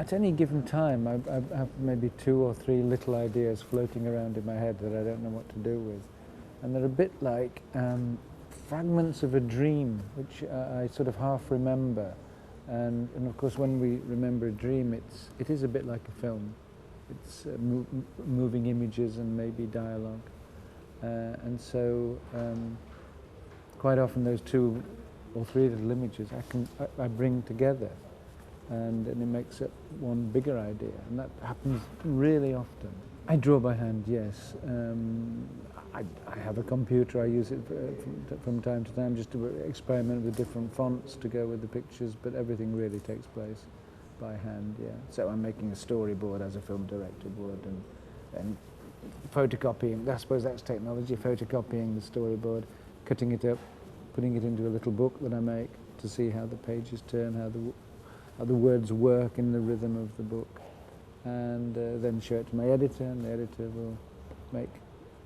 At any given time, I have maybe 2 or 3 little ideas floating around in my head that I don't know what to do with. And they're a bit like fragments of a dream, which I sort of half remember. And of course, when we remember a dream, it is a bit like a film. It's moving images and maybe dialogue. And so quite often those 2 or 3 little images I bring together. And it makes it one bigger idea, and that happens really often. I draw by hand, yes. I have a computer, I use it from time to time just to experiment with different fonts to go with the pictures, but everything really takes place by hand, yeah. So I'm making a storyboard as a film director would, and photocopying, I suppose that's technology, photocopying the storyboard, cutting it up, putting it into a little book that I make to see how the pages turn, how the words work in the rhythm of the book, and then show it to my editor, and the editor will make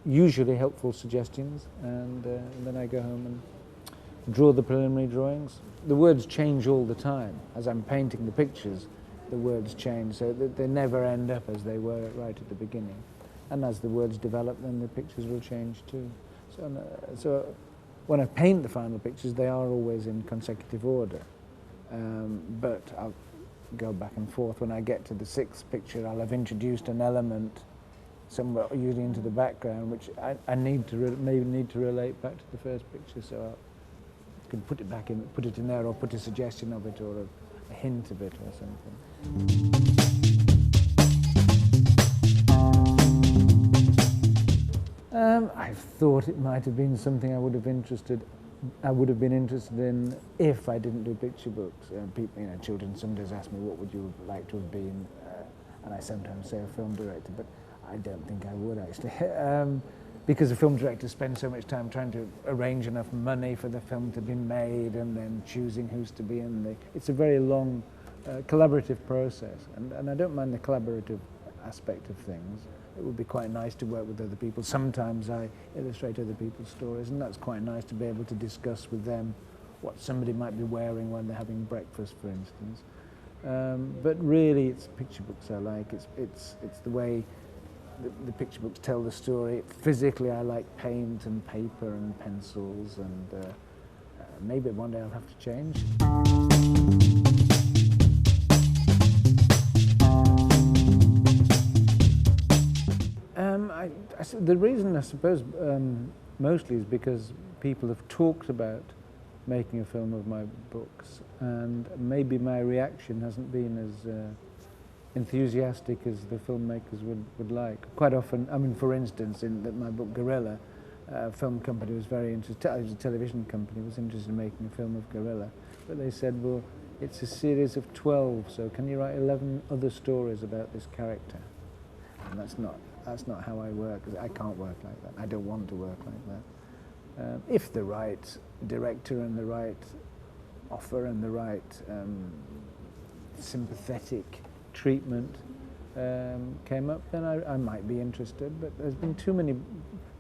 usually helpful suggestions, and then I go home and draw the preliminary drawings. The words change all the time. As I'm painting the pictures, the words change, so that they never end up as they were right at the beginning. And as the words develop, then the pictures will change too. So when I paint the final pictures, they are always in consecutive order. But I'll go back and forth. When I get to the 6th picture, I'll have introduced an element somewhere, usually into the background, which I maybe need to relate back to the first picture. So I can put it back in, put it in there, or put a suggestion of it, or a hint of it, or something. I thought it might have been something I would have been interested in if I didn't do picture books. People, children sometimes ask me, what would you like to have been? And I sometimes say a film director, but I don't think I would actually. Because a film director spends so much time trying to arrange enough money for the film to be made, and then choosing who's to be in it's a very long collaborative process, and I don't mind the collaborative aspect of things. It would be quite nice to work with other people. Sometimes I illustrate other people's stories, and that's quite nice to be able to discuss with them what somebody might be wearing when they're having breakfast, for instance. But really, it's picture books I like. It's the way the picture books tell the story. Physically, I like paint and paper and pencils, and maybe one day I'll have to change. The reason, I suppose, mostly is because people have talked about making a film of my books, and maybe my reaction hasn't been as enthusiastic as the filmmakers would like. Quite often, I mean, for instance, in my book Gorilla, a film company was very interested, it was a television company, was interested in making a film of Gorilla, but they said, well, it's a series of 12, so can you write 11 other stories about this character? And that's not how I work. I can't work like that. I don't want to work like that. If the right director and the right offer and the right sympathetic treatment came up, then I might be interested. But there's been too many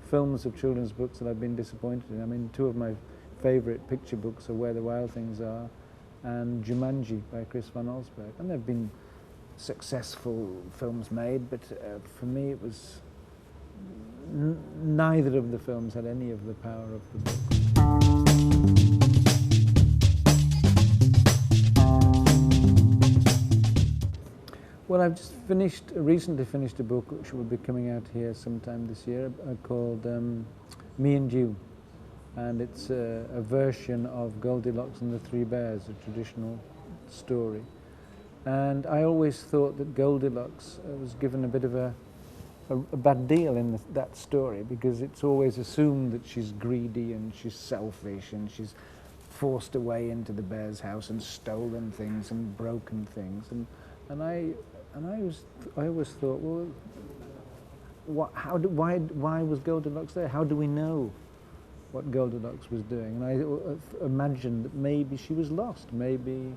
films of children's books that I've been disappointed in. I mean, 2 of my favourite picture books are Where the Wild Things Are and Jumanji by Chris van Allsburg. And there have been successful films made, but for me it was neither of the films had any of the power of the book. Well, I've just recently finished a book which will be coming out here sometime this year called Me and You, and it's a version of Goldilocks and the Three Bears, a traditional story. And I always thought that Goldilocks was given a bit of a bad deal in that story, because it's always assumed that she's greedy and she's selfish and she's forced away into the bear's house and stolen things and broken things. And I always thought, well, why was Goldilocks there? How do we know what Goldilocks was doing? And I imagined that maybe she was lost, maybe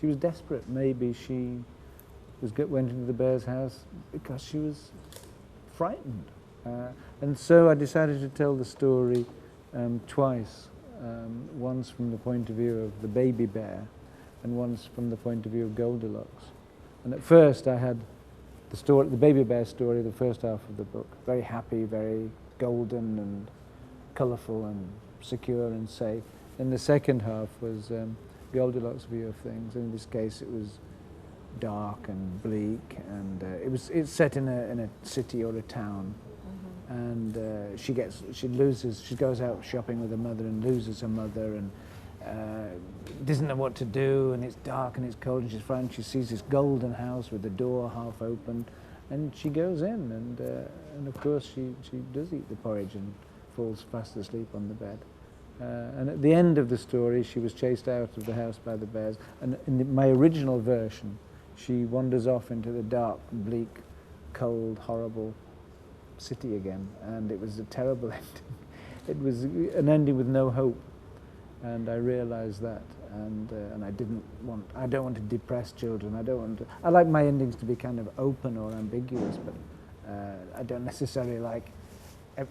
she was desperate, maybe she went into the bear's house because she was frightened. And so I decided to tell the story twice, once from the point of view of the baby bear and once from the point of view of Goldilocks. And at first I had the story, the baby bear story, the first half of the book, very happy, very golden and colourful and secure and safe. And the second half was Goldilocks' view of things. In this case, it was dark and bleak, and it's set in a city or a town. And she goes out shopping with her mother and loses her mother, and doesn't know what to do, and it's dark and it's cold and she's frightened. She sees this golden house with the door half open, and she goes in, and of course she does eat the porridge and falls fast asleep on the bed. And at the end of the story, she was chased out of the house by the bears, and in my original version she wanders off into the dark, bleak, cold, horrible city again, and it was a terrible ending. It was an ending with no hope, and I realised that, and I don't want to depress children. I like my endings to be kind of open or ambiguous, but I don't necessarily like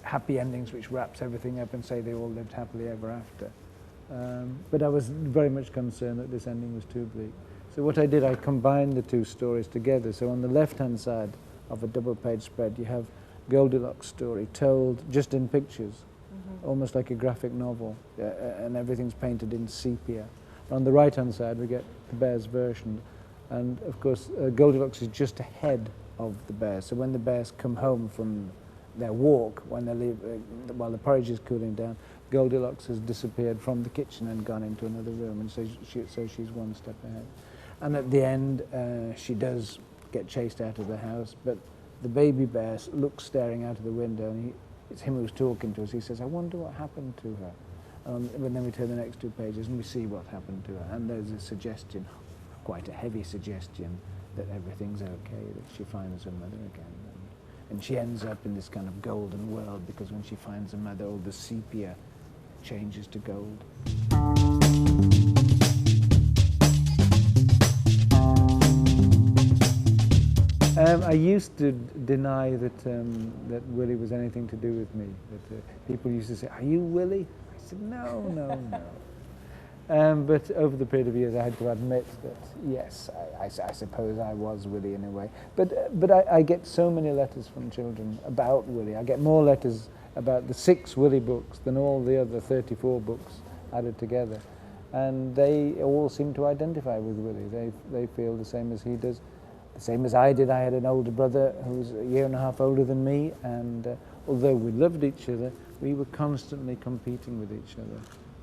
happy endings which wraps everything up and say they all lived happily ever after. But I was very much concerned that this ending was too bleak. So what I did, I combined the two stories together. So on the left-hand side of a double-page spread, you have Goldilocks' story told just in pictures, almost like a graphic novel, and everything's painted in sepia. On the right-hand side, we get the bear's version, and of course, Goldilocks is just ahead of the bears. So when the bears come home from their walk, when they leave, while the porridge is cooling down, Goldilocks has disappeared from the kitchen and gone into another room, and so she's one step ahead. And at the end, she does get chased out of the house, but the baby bear looks staring out of the window, and it's him who's talking to us. He says, "I wonder what happened to her." And then we turn the next two pages and we see what happened to her. And there's a suggestion, quite a heavy suggestion, that everything's okay, that she finds her mother again. And she ends up in this kind of golden world, because when she finds her mother, all the sepia changes to gold. I used to deny that Willie was anything to do with me. That people used to say, "Are you Willie?" I said, "No." But over the period of years, I had to admit that yes, I suppose I was Willie in a way. But I get so many letters from children about Willie. I get more letters about the 6 Willie books than all the other 34 books added together, and they all seem to identify with Willie. They feel the same as he does. The same as I did. I had an older brother who was a year and a half older than me, and although we loved each other, we were constantly competing with each other.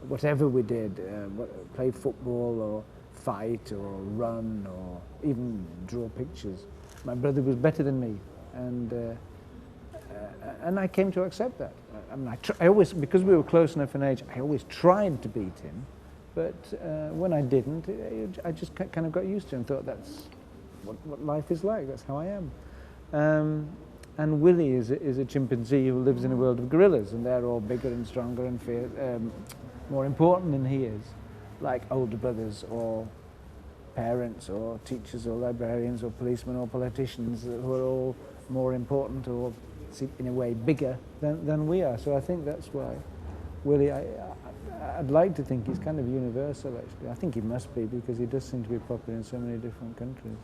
Whatever we did, play football or fight or run or even draw pictures, my brother was better than me, and I came to accept that. I mean, I always, because we were close enough in age, I always tried to beat him, but when I didn't, I just kind of got used to it and thought that's what life is like. That's how I am. And Willie is a chimpanzee who lives in a world of gorillas, and they're all bigger and stronger and more important than he is, like older brothers or parents or teachers or librarians or policemen or politicians who are all more important or in a way bigger than we are. So I think that's why Willie, I'd like to think he's kind of universal actually. I think he must be, because he does seem to be popular in so many different countries.